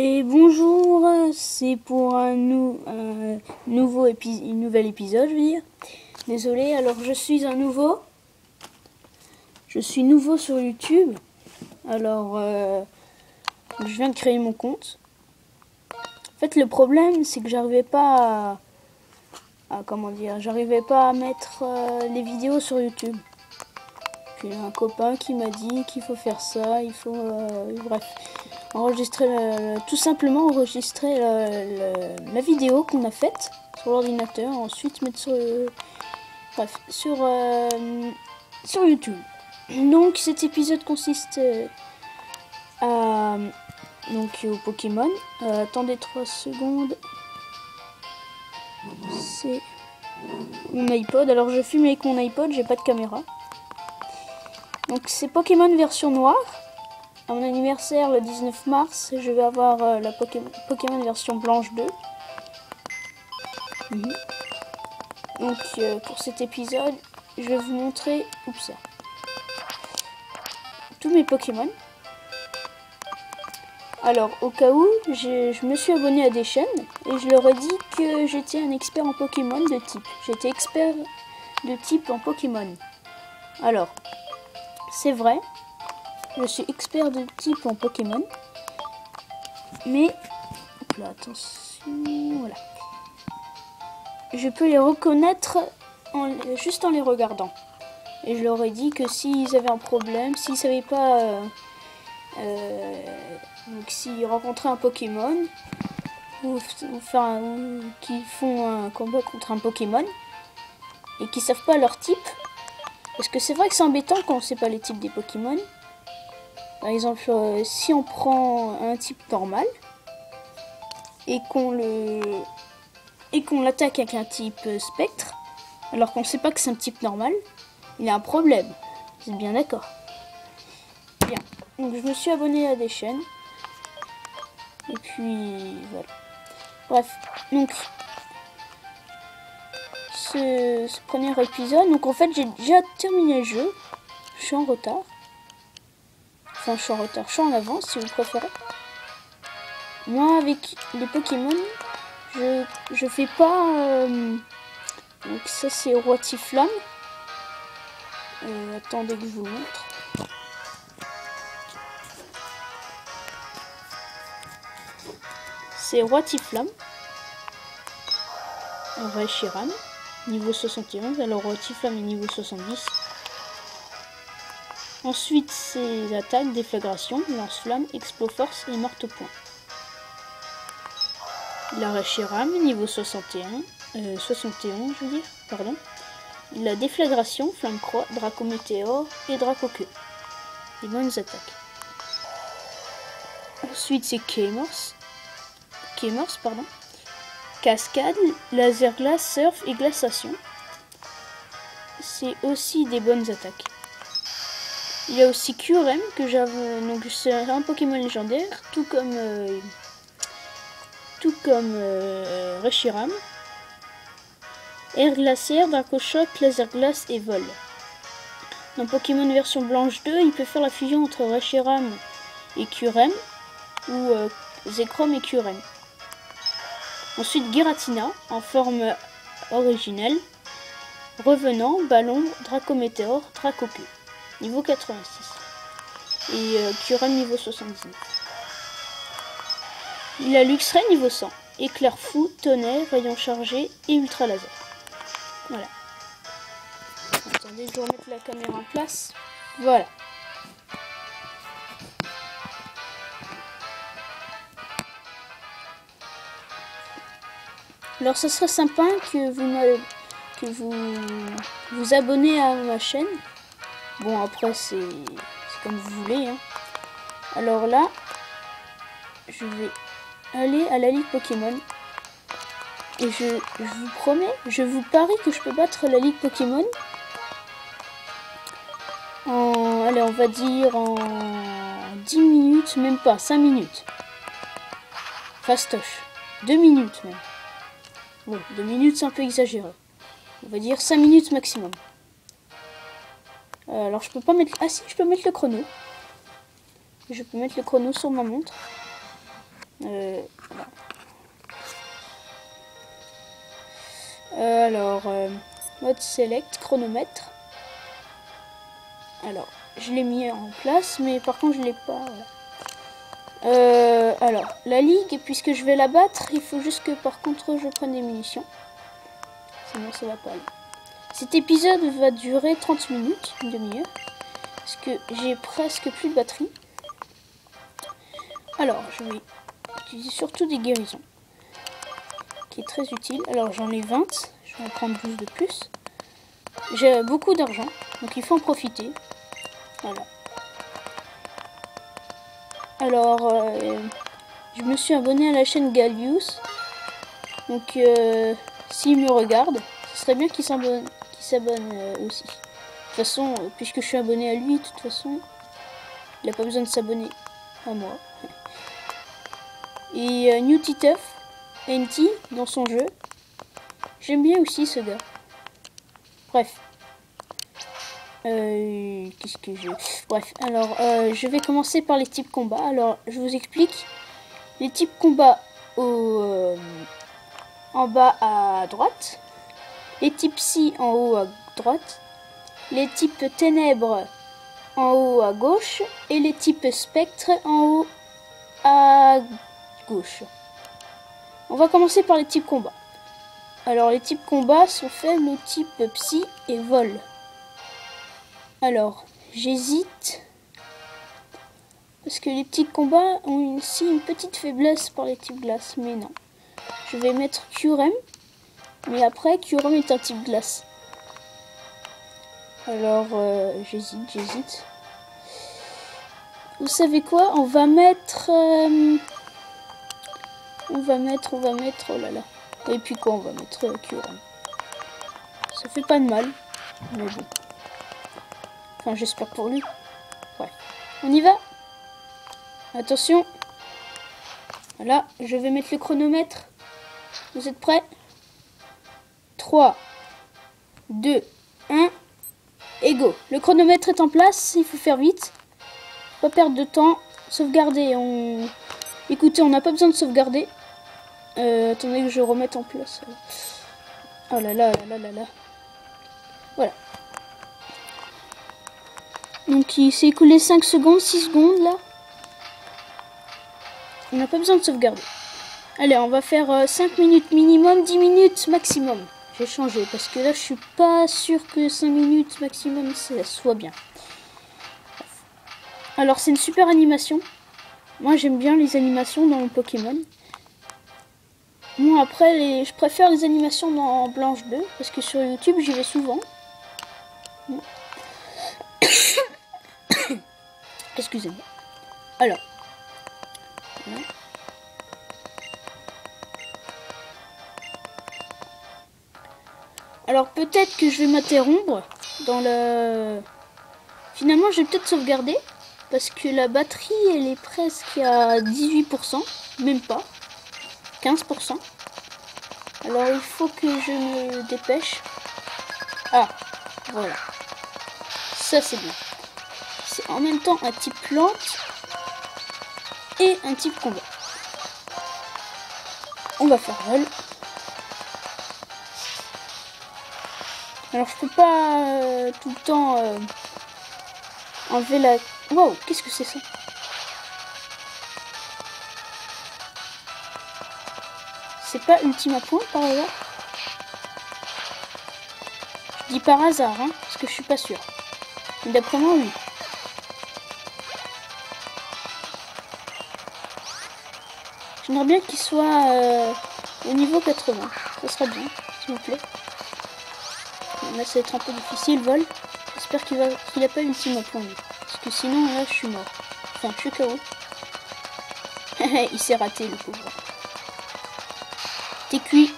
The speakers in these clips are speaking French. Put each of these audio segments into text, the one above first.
Et bonjour, c'est pour un nouvel épisode, je veux dire. Désolé, alors je suis nouveau sur YouTube. Alors, je viens de créer mon compte. En fait, le problème, c'est que j'arrivais pas j'arrivais pas à mettre les vidéos sur YouTube. Puis un copain qui m'a dit qu'il faut faire ça, il faut, bref, tout simplement enregistrer la vidéo qu'on a faite sur l'ordinateur, ensuite mettre sur YouTube. Donc cet épisode consiste au Pokémon. Attendez 3 secondes. C'est mon iPod. Alors je filme avec mon iPod, j'ai pas de caméra. Donc c'est Pokémon version noire. À mon anniversaire le 19 mars, je vais avoir la Pokémon version blanche 2. Donc pour cet épisode, je vais vous montrer tous mes Pokémon. Alors au cas où, je me suis abonné à des chaînes et je leur ai dit que j'étais un expert en Pokémon de type. J'étais expert de type en Pokémon. Alors, c'est vrai. Je suis expert de type en Pokémon. Mais, attention, voilà. Je peux les reconnaître juste en les regardant. Et je leur ai dit que s'ils avaient un problème, s'ils savaient pas... donc s'ils rencontraient un Pokémon, ou qu'ils font un combat contre un Pokémon, et qu'ils savent pas leur type, parce que c'est vrai que c'est embêtant quand on sait pas les types des Pokémon. Par exemple, si on prend un type normal et qu'on l'attaque avec un type spectre, alors qu'on ne sait pas que c'est un type normal, il y a un problème. Vous êtes bien d'accord? Bien. Donc je me suis abonné à des chaînes. Et puis voilà. Bref. Donc ce premier épisode. Donc en fait j'ai déjà terminé le jeu. Je suis en retard. Enfin, je suis en avance si vous préférez. Moi, avec les Pokémon, je fais pas... Donc ça, c'est Roitiflamme. Attendez que je vous montre. C'est Roitiflamme. Reshiram, niveau 71. Alors, Roitiflamme est niveau 70. Ensuite, c'est attaques, déflagration, lance-flamme, exploforce et marteau-point. La Reshiram, niveau 71, je veux dire, pardon. La déflagration, flamme-croix, draco-météore et draco-queue. Des bonnes attaques. Ensuite, c'est Keymorse, pardon. Cascade, laser glace, surf et glaciation. C'est aussi des bonnes attaques. Il y a aussi Kyurem que j'avais, donc c'est un Pokémon légendaire, tout comme Reshiram. Air glaciaire, Draco-choc, laser glace et vol. Dans Pokémon version blanche 2, il peut faire la fusion entre Reshiram et Kyurem ou Zekrom et Kyurem. Ensuite Giratina en forme originelle, revenant, ballon, Draco-météore, Draco-queue. Niveau 86. Et Kyurem niveau 79. Il a Luxray niveau 100. Éclair fou, tonnerre, rayon chargé et ultra laser. Voilà. Attendez, je vais remettre la caméra en place. Voilà. Alors ce serait sympa que vous abonnez à ma chaîne. Bon, après c'est comme vous voulez, hein. Alors là, je vais aller à la Ligue Pokémon. Et je vous promets, je vous parie que je peux battre la Ligue Pokémon allez, on va dire en 10 minutes, même pas, 5 minutes. Fastoche. 2 minutes même. Bon, 2 minutes c'est un peu exagéré. On va dire 5 minutes maximum. Alors je peux pas mettre... Ah si, je peux mettre le chrono. Je peux mettre le chrono sur ma montre. Voilà. Alors, mode select, chronomètre. Alors, je l'ai mis en place, mais par contre, je l'ai pas. Voilà. Alors, la ligue, puisque je vais la battre, il faut juste que par contre, je prenne des munitions. Sinon, ça va pas aller. Cet épisode va durer 30 minutes, une demi-heure, parce que j'ai presque plus de batterie. Alors, je vais utiliser surtout des guérisons, qui est très utile. Alors, j'en ai 20, je vais en prendre 12 de plus. J'ai beaucoup d'argent, donc il faut en profiter. Voilà. Alors, je me suis abonné à la chaîne Gallius, donc s'il me regarde, ce serait bien qu'il s'abonne aussi. De toute façon, puisque je suis abonné à lui, de toute façon, il n'a pas besoin de s'abonner à moi. Et New Titeuf, NT, dans son jeu. J'aime bien aussi ce gars. Bref. Qu'est-ce que je... Bref, alors, je vais commencer par les types combat. Alors, je vous explique. Les types combat en bas à droite. Les types psy en haut à droite. Les types ténèbres en haut à gauche. Et les types spectre en haut à gauche. On va commencer par les types combat. Alors, les types combat sont faibles au type psy et vol. Alors, j'hésite. Parce que les types combats ont aussi une petite faiblesse pour les types glace. Mais non. Je vais mettre Curem. Mais après, Curem est un type glace. Alors, j'hésite. Vous savez quoi? On va mettre... On va mettre, oh là là. Et puis quoi, on va mettre Curem. Ça fait pas de mal, mais bon. Enfin, j'espère pour lui. Ouais. On y va? Attention. Voilà, je vais mettre le chronomètre. Vous êtes prêts? 3, 2, 1, et go. Le chronomètre est en place, il faut faire vite. Pas perdre de temps. Sauvegarder, Écoutez, on n'a pas besoin de sauvegarder. Attendez que je remette en place. Oh là là là là là. Voilà. Donc il s'est écoulé 5 secondes, 6 secondes là. On n'a pas besoin de sauvegarder. Allez, on va faire 5 minutes minimum, 10 minutes maximum. J'ai changé parce que là je suis pas sûr que 5 minutes maximum ça soit bien. Alors c'est une super animation. Moi j'aime bien les animations dans Pokémon. Moi après je préfère les animations dans Blanche 2 parce que sur YouTube j'y vais souvent. Excusez-moi. Alors. Voilà. Alors peut-être que je vais m'interrompre dans le... Finalement je vais peut-être sauvegarder. Parce que la batterie elle est presque à 18%. Même pas. 15%. Alors il faut que je me dépêche. Ah, voilà. Ça c'est bien. C'est en même temps un type plante et un type combat. On va faire vol. Alors je peux pas tout le temps enlever la... Wow, qu'est-ce que c'est ça? C'est pas Ultima Point par hasard? Je dis par hasard, hein, parce que je suis pas sûre. Mais d'après moi, oui. J'aimerais bien qu'il soit au niveau 80. Ça serait bien, s'il vous plaît. Là, ça va être un peu difficile, vol. J'espère qu'il a pas Ultima Point, lui. Parce que sinon, là, je suis mort. Enfin, je suis KO. Il s'est raté, le pauvre. T'es cuit.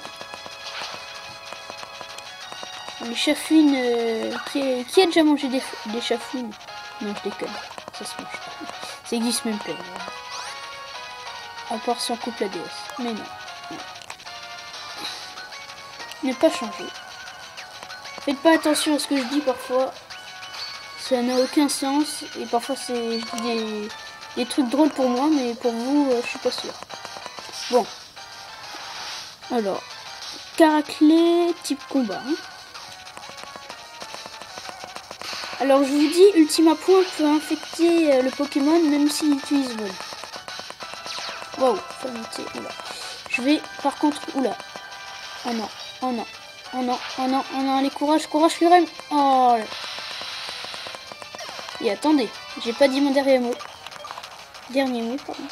Les chafouines... Qui a déjà mangé des chafouines? Non, je déconne. Ça se mange pas. Ça existe même pas. À part si on coupe la déesse. Mais non. Ne pas changer. Faites pas attention à ce que je dis parfois. Ça n'a aucun sens. Et parfois, je dis des trucs drôles pour moi, mais pour vous, je suis pas sûre. Bon. Alors, Caraclé, type combat. Hein. Alors, je vous dis, Ultima Point peut infecter le Pokémon même s'il utilise vol. Waouh, fermeté, oula. Je vais, par contre, oula. Oh non, oh non, oh non, oh non, oh non, allez, courage, courage, Furem. Oh là. Et attendez, j'ai pas dit mon dernier mot. Dernier mot, pardon.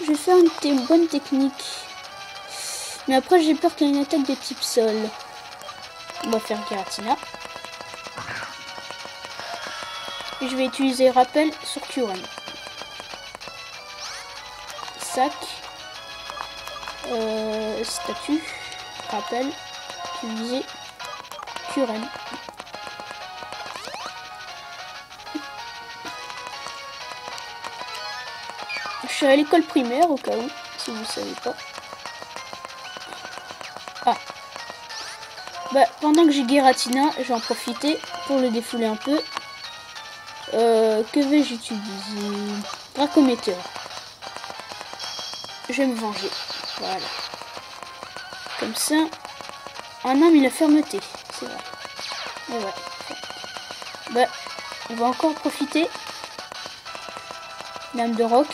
Je vais faire une bonne technique. Mais après, j'ai peur qu'il y ait une attaque de type sol. On va faire Giratina. Et je vais utiliser rappel sur Kyurem. Sac. Statue. Rappel. Utiliser Kyurem. Je suis à l'école primaire au cas où, si vous ne savez pas. Ah. Bah, pendant que j'ai Giratina, je vais en profiter pour le défouler un peu. Que vais-je utiliser? Dracométéore. Je vais me venger. Voilà. Comme ça. Ah non, mais la fermeté. C'est vrai. Et ouais. Bah, on va encore profiter. Lame de roc.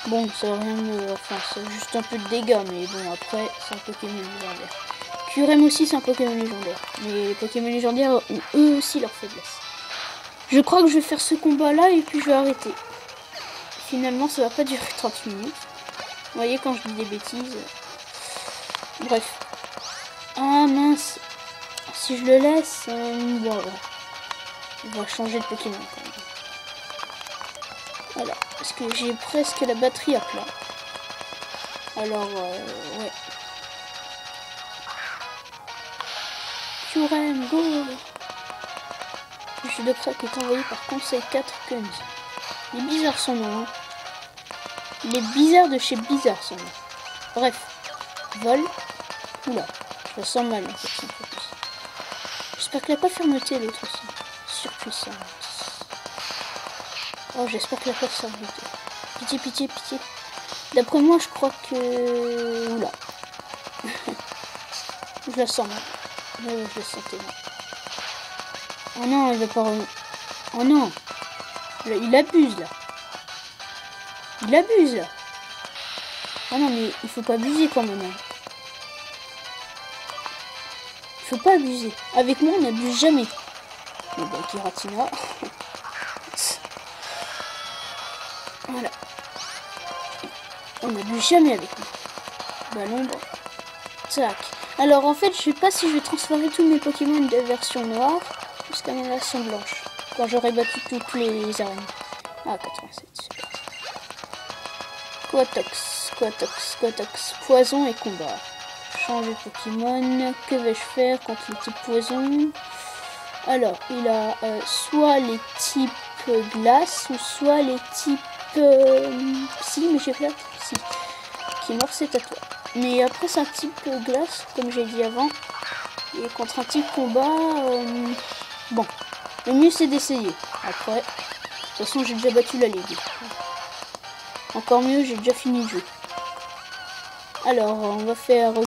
Bon, ça va rien me... Enfin, c'est juste un peu de dégâts, mais bon, après, c'est un Pokémon légendaire. Kyurem aussi, c'est un Pokémon légendaire. Mais les Pokémon légendaires ont eux aussi leur faiblesse. Je crois que je vais faire ce combat-là et puis je vais arrêter. Finalement, ça va pas durer 30 minutes. Vous voyez, quand je dis des bêtises... Bref. Ah, mince. Si je le laisse... Bon, on va changer de Pokémon, quand même. Voilà, parce que j'ai presque la batterie à plat. Alors, ouais. Kyurem, go! Le jeu de crack est envoyé par Conseil 4 Kunz. Il est bizarre son nom, hein. Il est bizarre de chez bizarre son nom. Bref. Vol. Oula, je le sens mal en fait. J'espère qu'il n'a pas fermeté l'autre aussi. Surpuissance. Oh, j'espère qu'il n'a pas fermeté. Pitié, pitié, pitié. D'après moi, je crois que... Oula. Je la sens mal. Ouais, je le sentais mal. Oh non, il va pas... Oh non. Là, il abuse, là. Il abuse, là. Oh non, mais il faut pas abuser quand même. Hein. Il faut pas abuser. Avec moi, on n'abuse jamais. Bon, bah, Giratina. Voilà. On n'abuse jamais avec moi. Ballon, bon. Tac. Alors, en fait, je sais pas si je vais transférer tous mes Pokémon de version noire jusqu'à ma version blanche. Quand j'aurai battu toutes les arènes. Ah, 87, super. Quatox, Quatox, Quatox. Poison et combat. Changer de Pokémon. Que vais-je faire contre les types poison? Alors, il a soit les types glace ou soit les types... Si, mais j'ai fait si. Qui est mort, c'est à toi. Mais après, c'est un type glace, comme j'ai dit avant. Et contre un type combat... Bon, le mieux c'est d'essayer. Après, de toute façon, j'ai déjà battu la ligue. Encore mieux, j'ai déjà fini le jeu. Alors, on va faire